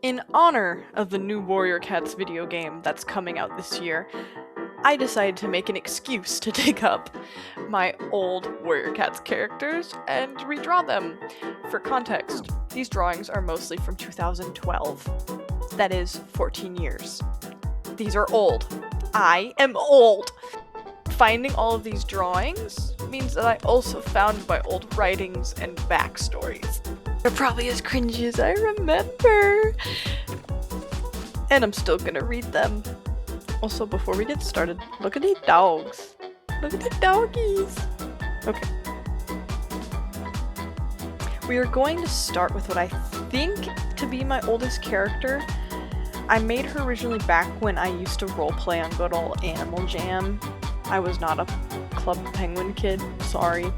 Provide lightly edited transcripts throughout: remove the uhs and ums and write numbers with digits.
In honor of the new Warrior Cats video game that's coming out this year, I decided to make an excuse to dig up my old Warrior Cats characters and redraw them. For context, these drawings are mostly from 2012. That is 14 years. These are old. I am old! Finding all of these drawings means that I also found my old writings and backstories. They're probably as cringy as I remember. And I'm still gonna read them. Also, before we get started, look at these dogs. Look at the doggies. Okay. We are going to start with what I think to be my oldest character. I made her originally back when I used to roleplay on good old Animal Jam. I was not a Club Penguin kid, sorry.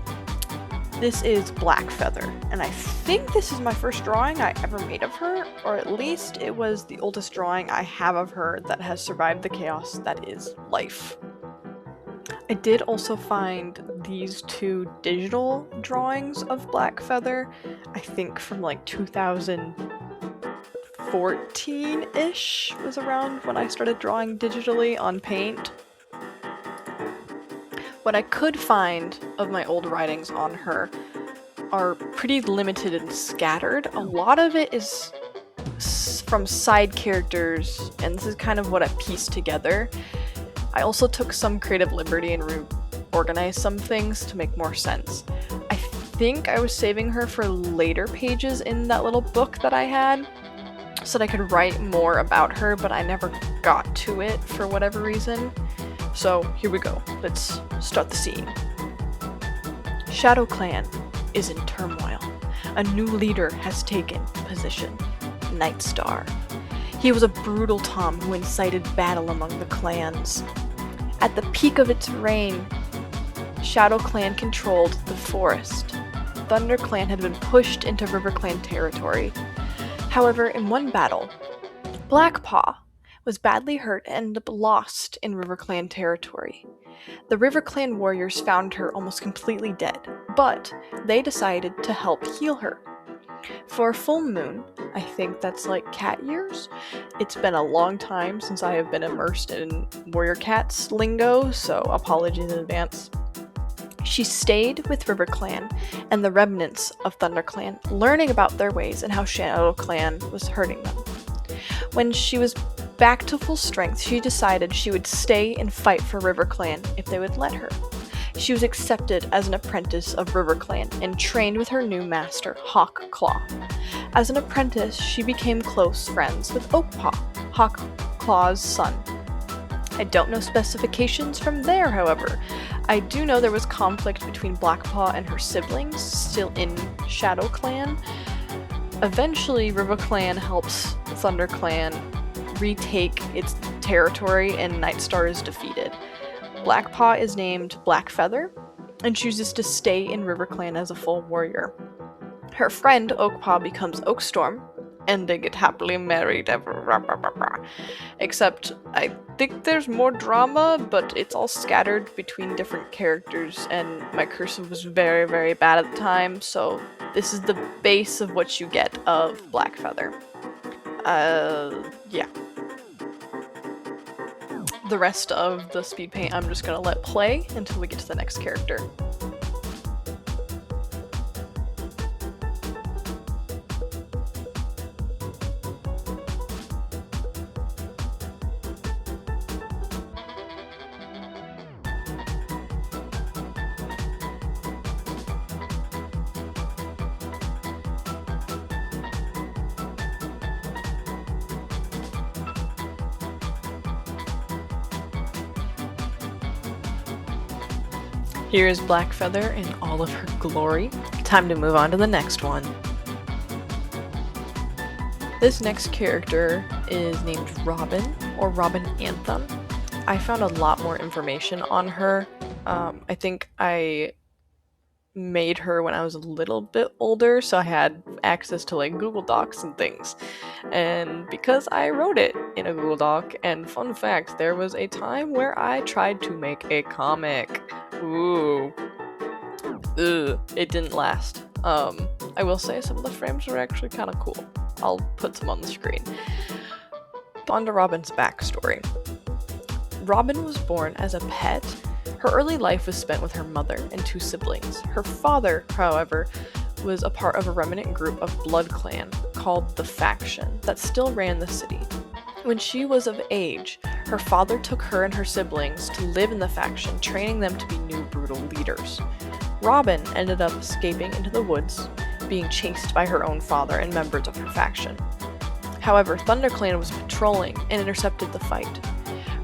This is Blackfeather, and I think this is my first drawing I ever made of her, or at least it was the oldest drawing I have of her that has survived the chaos that is life. I did also find these two digital drawings of Blackfeather, I think from like 2014-ish was around when I started drawing digitally on Paint. What I could find of my old writings on her are pretty limited and scattered. A lot of it is from side characters, and this is kind of what I pieced together. I also took some creative liberty and reorganized some things to make more sense. I think I was saving her for later pages in that little book that I had, so that I could write more about her, but I never got to it for whatever reason. So here we go, let's start the scene. Shadow Clan is in turmoil. A new leader has taken position, Nightstar. He was a brutal Tom who incited battle among the clans. At the peak of its reign, Shadow Clan controlled the forest. Thunder Clan had been pushed into River Clan territory. However, in one battle, Blackpaw was badly hurt and ended up lost in River Clan territory. The River Clan warriors found her almost completely dead, but they decided to help heal her. For a full moon, I think that's like cat years. It's been a long time since I have been immersed in Warrior Cats lingo, so apologies in advance. She stayed with River Clan and the remnants of Thunder Clan, learning about their ways and how Shadow Clan was hurting them. When she was back to full strength, she decided she would stay and fight for River Clan if they would let her. She was accepted as an apprentice of River Clan and trained with her new master, Hawk Claw. As an apprentice, she became close friends with Oakpaw, Hawk Claw's son. I don't know specifications from there, however. I do know there was conflict between Blackpaw and her siblings, still in Shadow Clan. Eventually, River Clan helps Thunder Clan retake its territory and Nightstar is defeated. Blackpaw is named Blackfeather and chooses to stay in River Clan as a full warrior. Her friend Oakpaw becomes Oakstorm, and they get happily married ever. Except I think there's more drama, but it's all scattered between different characters, and my cursive was very, very bad at the time, so this is the base of what you get of Blackfeather. Yeah. The rest of the speed paint I'm just gonna let play until we get to the next character. Here is Blackfeather in all of her glory. Time to move on to the next one. This next character is named Robin, or Robin Anthem. I found a lot more information on her. I think I made her when I was a little bit older, so I had access to like Google Docs and things. And because I wrote it in a Google Doc, and fun fact, there was a time where I tried to make a comic. Ooh. Ugh, it didn't last. I will say some of the frames were actually kind of cool. I'll put some on the screen. On to Robin's backstory. Robin was born as a pet. Her early life was spent with her mother and 2 siblings. Her father, however, was a part of a remnant group of blood clan called the Faction that still ran the city. When she was of age, her father took her and her siblings to live in the Faction, training them to be new brutal leaders. Robin ended up escaping into the woods, being chased by her own father and members of her faction. However, ThunderClan was patrolling and intercepted the fight.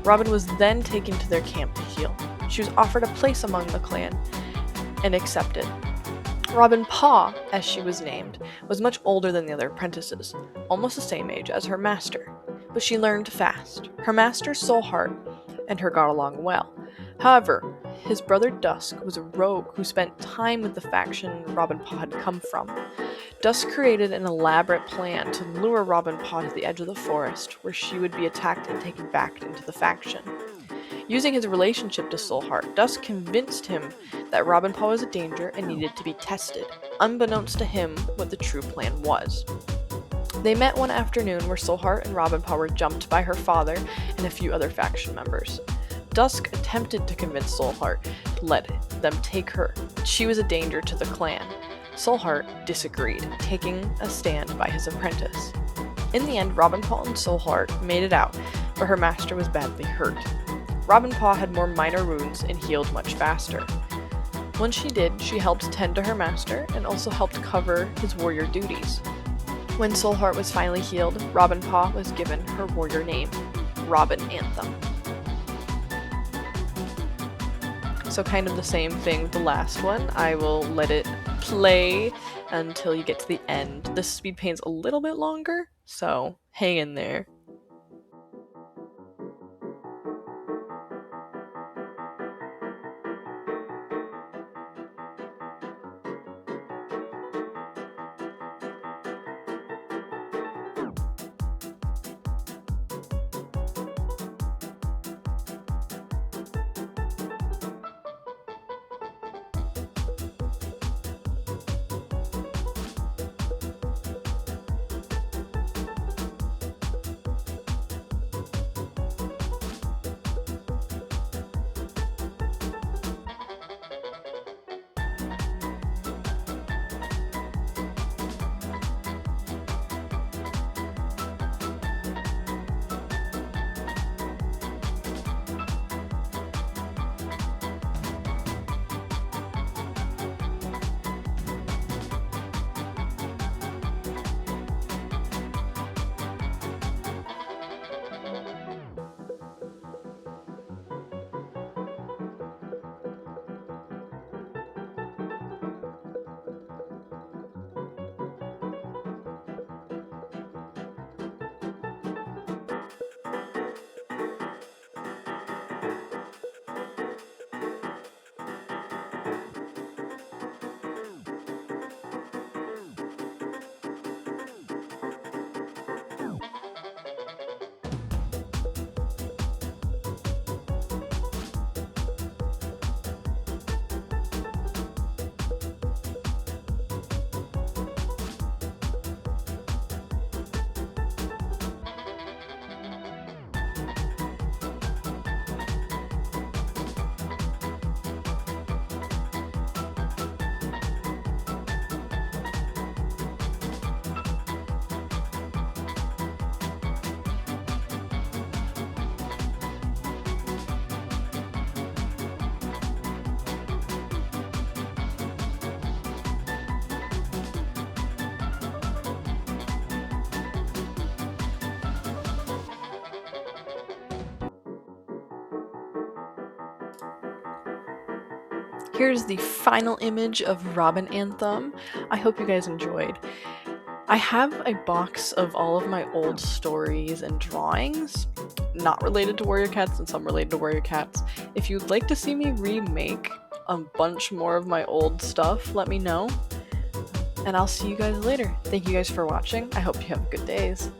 Robin was then taken to their camp to heal. She was offered a place among the clan and accepted. Robin Paw, as she was named, was much older than the other apprentices, almost the same age as her master, but she learned fast. Her master, Soulheart, and her got along well. However, his brother Dusk was a rogue who spent time with the faction Robin Paw had come from. Dusk created an elaborate plan to lure Robin Paw to the edge of the forest, where she would be attacked and taken back into the faction. Using his relationship to Soulheart, Dusk convinced him that Robin Paw was a danger and needed to be tested, unbeknownst to him what the true plan was. They met one afternoon where Soulheart and Robin Paw were jumped by her father and a few other faction members. Dusk attempted to convince Soulheart to let them take her. She was a danger to the clan. Soulheart disagreed, taking a stand by his apprentice. In the end, Robin Paw and Soulheart made it out, but her master was badly hurt. Robin Paw had more minor wounds and healed much faster. Once she did, she helped tend to her master and also helped cover his warrior duties. When Soulheart was finally healed, Robin Paw was given her warrior name, Robin Anthem. So kind of the same thing with the last one. I will let it play until you get to the end. This speed paint's a little bit longer, so hang in there. Here's the final image of Robin Anthem. I hope you guys enjoyed. I have a box of all of my old stories and drawings, not related to Warrior Cats and some related to Warrior Cats. If you'd like to see me remake a bunch more of my old stuff, let me know. And I'll see you guys later. Thank you guys for watching. I hope you have good days.